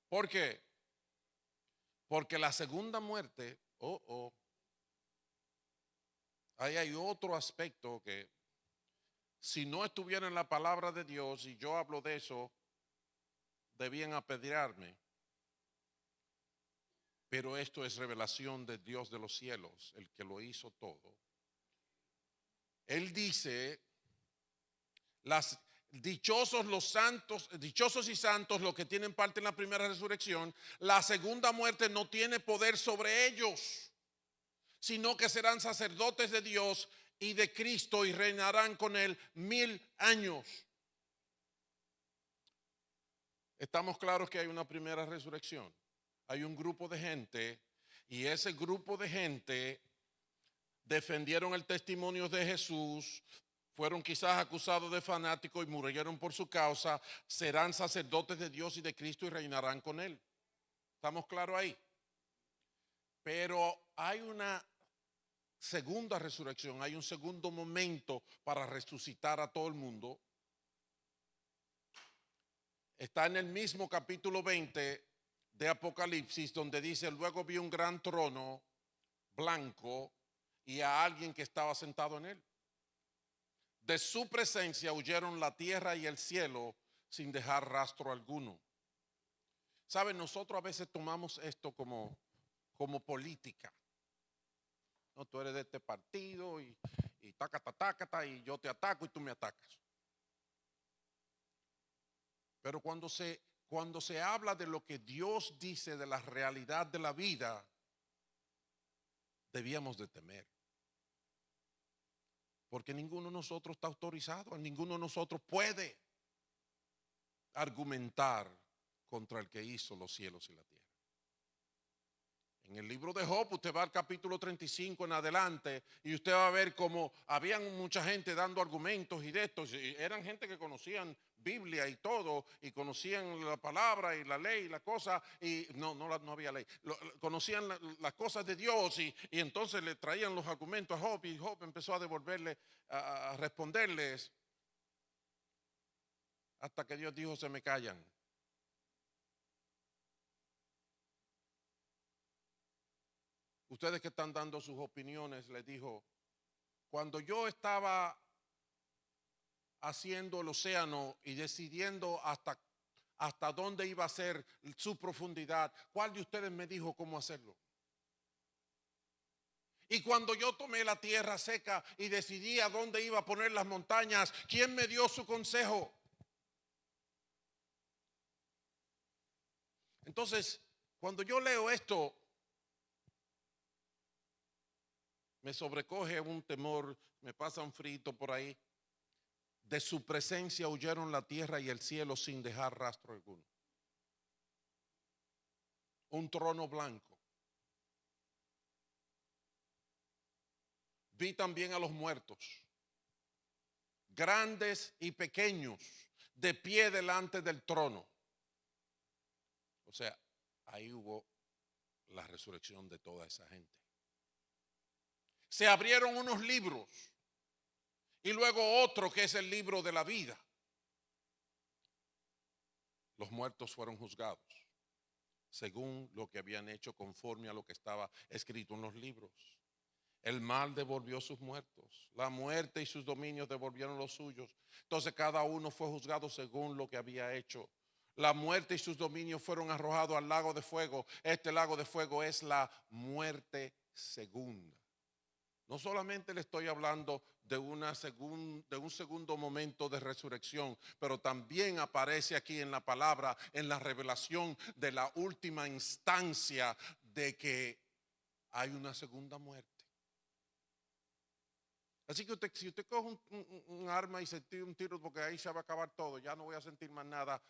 ¿Por qué? Porque la segunda muerte, ahí hay otro aspecto que si no estuviera en la palabra de Dios y yo hablo de eso, debían apedrearme. Pero esto es revelación de Dios de los cielos, el que lo hizo todo. Él dice, dichosos los santos, dichosos y santos los que tienen parte en la primera resurrección. La segunda muerte no tiene poder sobre ellos, sino que serán sacerdotes de Dios y de Cristo y reinarán con él 1000 años. Estamos claros que hay una primera resurrección. Hay un grupo de gente y ese grupo de gente defendieron el testimonio de Jesús, fueron quizás acusados de fanáticos y murieron por su causa, serán sacerdotes de Dios y de Cristo y reinarán con él. ¿Estamos claros ahí? Pero hay una segunda resurrección, hay un segundo momento para resucitar a todo el mundo. Está en el mismo capítulo 20 de Apocalipsis, donde dice, luego vi un gran trono blanco y a alguien que estaba sentado en él. De su presencia huyeron la tierra y el cielo sin dejar rastro alguno. Saben, nosotros a veces tomamos esto como política. No, tú eres de este partido y tácata, y yo te ataco y tú me atacas. Pero cuando se habla de lo que Dios dice de la realidad de la vida, debíamos de temer. Porque ninguno de nosotros está autorizado, ninguno de nosotros puede argumentar contra el que hizo los cielos y la tierra. En el libro de Job, usted va al capítulo 35 en adelante y usted va a ver cómo habían mucha gente dando argumentos y de estos. Eran gente que conocían Biblia y todo, y conocían la palabra y la ley y la cosa, y no había ley. Conocían las cosas de Dios y entonces le traían los argumentos a Job y Job empezó a devolverle, a responderles, hasta que Dios dijo, se me callan. Ustedes que están dando sus opiniones, les dijo, cuando yo estaba haciendo el océano y decidiendo hasta dónde iba a ser su profundidad, ¿cuál de ustedes me dijo cómo hacerlo? Y cuando yo tomé la tierra seca y decidí a dónde iba a poner las montañas, ¿quién me dio su consejo? Entonces, cuando yo leo esto, me sobrecoge un temor, me pasa un frito por ahí. De su presencia huyeron la tierra y el cielo sin dejar rastro alguno. Un trono blanco. Vi también a los muertos, grandes y pequeños, de pie delante del trono. O sea, ahí hubo la resurrección de toda esa gente. Se abrieron unos libros y luego otro que es el libro de la vida. Los muertos fueron juzgados. según lo que habían hecho conforme a lo que estaba escrito en los libros. El mal devolvió sus muertos, la muerte y sus dominios devolvieron los suyos. Entonces cada uno fue juzgado según lo que había hecho. La muerte y sus dominios fueron arrojados al lago de fuego. Este lago de fuego es la muerte segunda. No solamente le estoy hablando de un segundo momento de resurrección, pero también aparece aquí en la palabra, en la revelación de la última instancia de que hay una segunda muerte. Así que si usted coge un arma y se tira un tiro porque ahí se va a acabar todo, ya no voy a sentir más nada.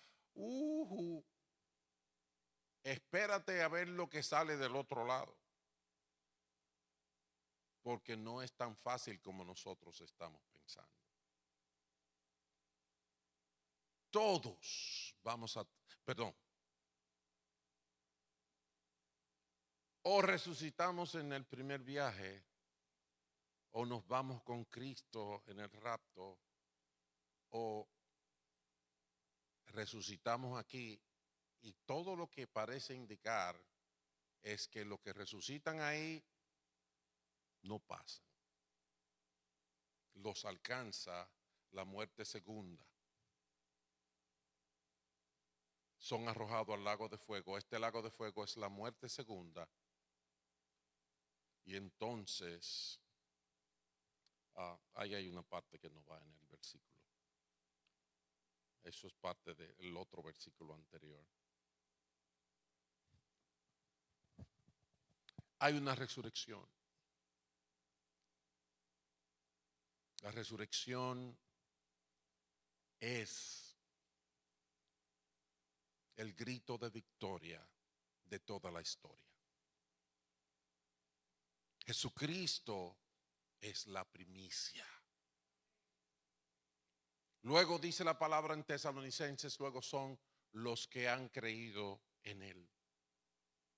Espérate a ver lo que sale del otro lado. Porque no es tan fácil como nosotros estamos pensando. Todos vamos a, perdón, o resucitamos en el primer viaje, o nos vamos con Cristo en el rapto, o resucitamos aquí, y todo lo que parece indicar es que los que resucitan ahí no pasan. Los alcanza la muerte segunda. Son arrojados al lago de fuego. Este lago de fuego es la muerte segunda. Y entonces, ahí hay una parte que no va en el versículo. Eso es parte del otro versículo anterior. Hay una resurrección. La resurrección es el grito de victoria de toda la historia. Jesucristo es la primicia. Luego dice la palabra en Tesalonicenses, luego son los que han creído en Él.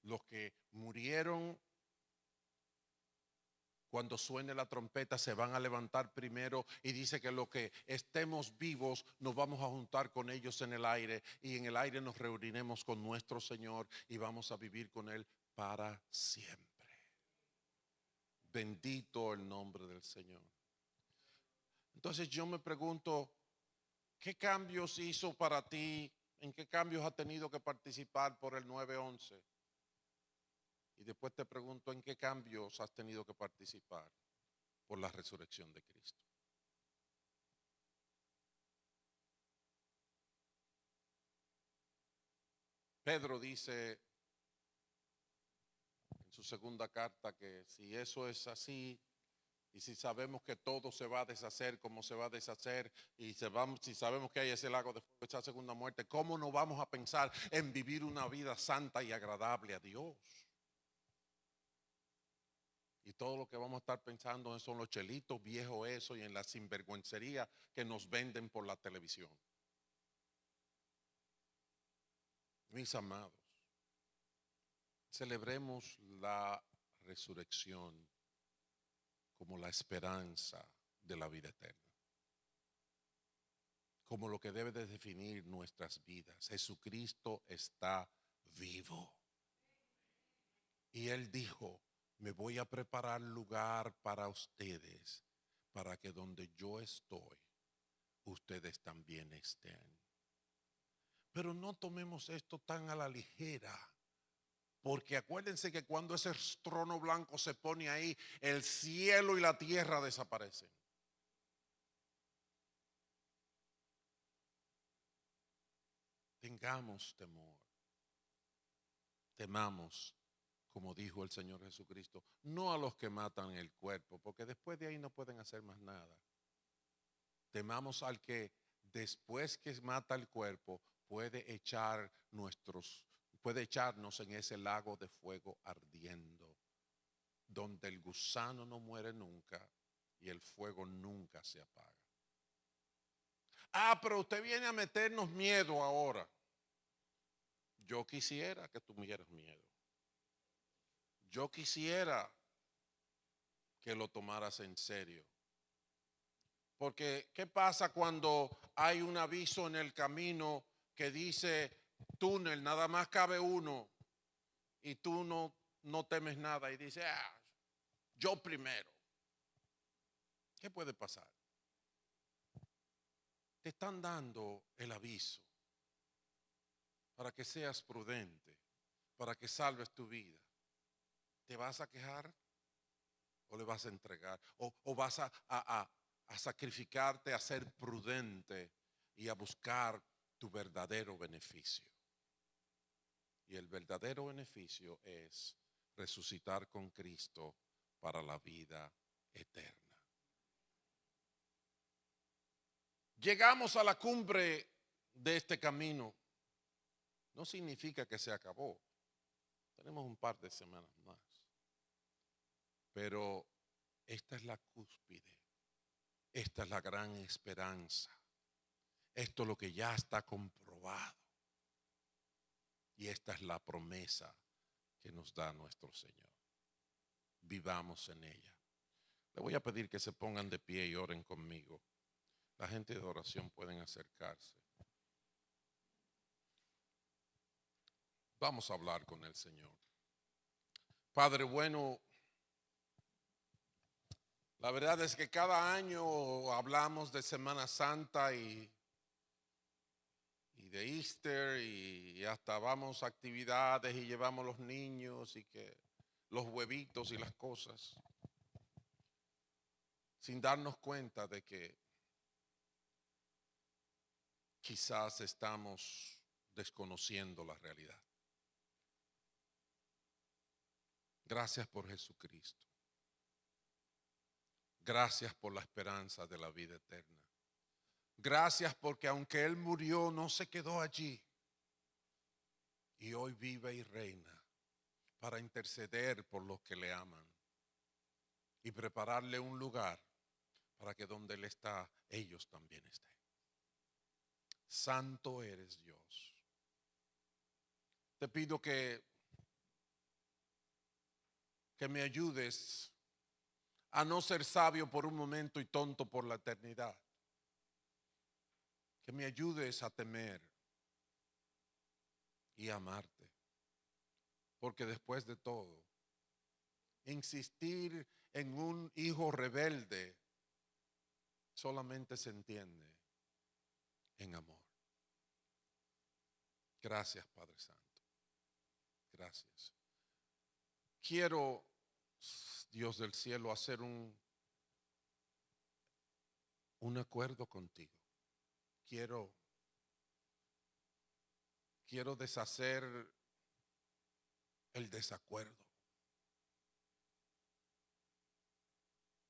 Los que murieron cuando suene la trompeta se van a levantar primero y dice que los que estemos vivos nos vamos a juntar con ellos en el aire y en el aire nos reuniremos con nuestro Señor y vamos a vivir con Él para siempre. Bendito el nombre del Señor. Entonces yo me pregunto, ¿qué cambios hizo para ti? ¿En qué cambios has tenido que participar por el 9/11? Y después te pregunto, ¿en qué cambios has tenido que participar por la resurrección de Cristo? Pedro dice en su segunda carta que si eso es así, y si sabemos que todo se va a deshacer como se va a deshacer, y si sabemos que hay ese lago de fuego, esa segunda muerte, ¿cómo no vamos a pensar en vivir una vida santa y agradable a Dios? Y todo lo que vamos a estar pensando son los chelitos viejos eso y en la sinvergüencería que nos venden por la televisión. Mis amados, celebremos la resurrección como la esperanza de la vida eterna, como lo que debe de definir nuestras vidas. Jesucristo está vivo. Y Él dijo, me voy a preparar lugar para ustedes, para que donde yo estoy, ustedes también estén. Pero no tomemos esto tan a la ligera. Porque acuérdense que cuando ese trono blanco se pone ahí, el cielo y la tierra desaparecen. Tengamos temor. Temamos, como dijo el Señor Jesucristo, no a los que matan el cuerpo, porque después de ahí no pueden hacer más nada. Temamos al que después que mata el cuerpo puede echarnos en ese lago de fuego ardiendo, donde el gusano no muere nunca y el fuego nunca se apaga. Pero usted viene a meternos miedo ahora. Yo quisiera que tuvieras miedo. Yo quisiera que lo tomaras en serio. Porque, ¿qué pasa cuando hay un aviso en el camino que dice túnel, nada más cabe uno? y tú no temes nada y dices, yo primero. ¿Qué puede pasar? Te están dando el aviso para que seas prudente, para que salves tu vida. ¿Te vas a quejar o le vas a entregar? ¿O vas a sacrificarte, a ser prudente y a buscar tu verdadero beneficio? Y el verdadero beneficio es resucitar con Cristo para la vida eterna. Llegamos a la cumbre de este camino. No significa que se acabó. Tenemos un par de semanas más. Pero esta es la cúspide. Esta es la gran esperanza. Esto es lo que ya está comprobado. Y esta es la promesa que nos da nuestro Señor. Vivamos en ella. Le voy a pedir que se pongan de pie y oren conmigo. La gente de oración pueden acercarse. Vamos a hablar con el Señor. Padre bueno, la verdad es que cada año hablamos de Semana Santa y de Easter y hasta vamos a actividades y llevamos los niños y que los huevitos y las cosas, sin darnos cuenta de que quizás estamos desconociendo la realidad. Gracias por Jesucristo. Gracias por la esperanza de la vida eterna. Gracias porque aunque Él murió, no se quedó allí. Y hoy vive y reina para interceder por los que le aman y prepararle un lugar para que donde Él está, ellos también estén. Santo eres Dios. Te pido que me ayudes a no ser sabio por un momento y tonto por la eternidad. Que me ayudes a temer y amarte. Porque después de todo, insistir en un hijo rebelde solamente se entiende en amor. Gracias, Padre Santo. Gracias. Quiero, Dios del cielo, hacer un acuerdo contigo. Quiero deshacer el desacuerdo.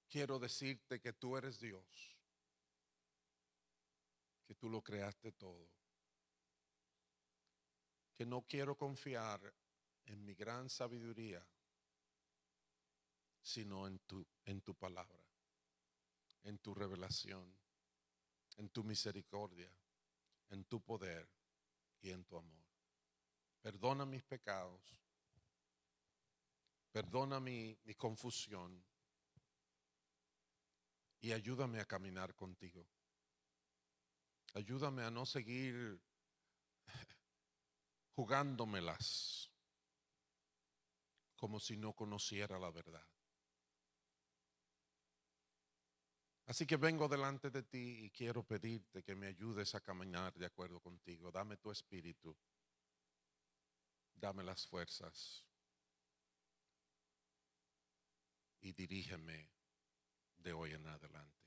Quiero decirte que tú eres Dios, que tú lo creaste todo, que no quiero confiar en mi gran sabiduría, sino en tu palabra, en tu revelación, en tu misericordia, en tu poder y en tu amor. Perdona mis pecados, perdona mi confusión y ayúdame a caminar contigo. Ayúdame a no seguir jugándomelas como si no conociera la verdad. Así que vengo delante de ti y quiero pedirte que me ayudes a caminar de acuerdo contigo. Dame tu espíritu, dame las fuerzas y dirígeme de hoy en adelante.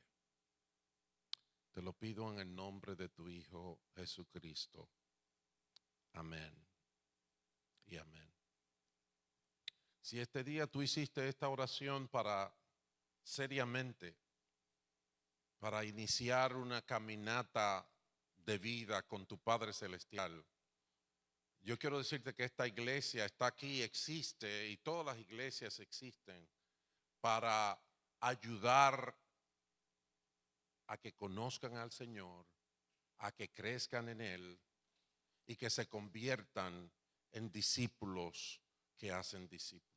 Te lo pido en el nombre de tu Hijo Jesucristo. Amén y amén. Si este día tú hiciste esta oración para seriamente, para iniciar una caminata de vida con tu Padre Celestial, yo quiero decirte que esta iglesia está aquí, existe, y todas las iglesias existen para ayudar a que conozcan al Señor, a que crezcan en Él y que se conviertan en discípulos que hacen discípulos.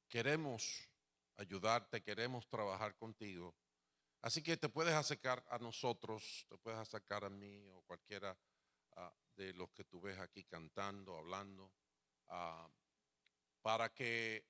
Queremos ayudarte, queremos trabajar contigo. Así que te puedes acercar a nosotros, te puedes acercar a mí o cualquiera de los que tú ves aquí cantando, hablando. para que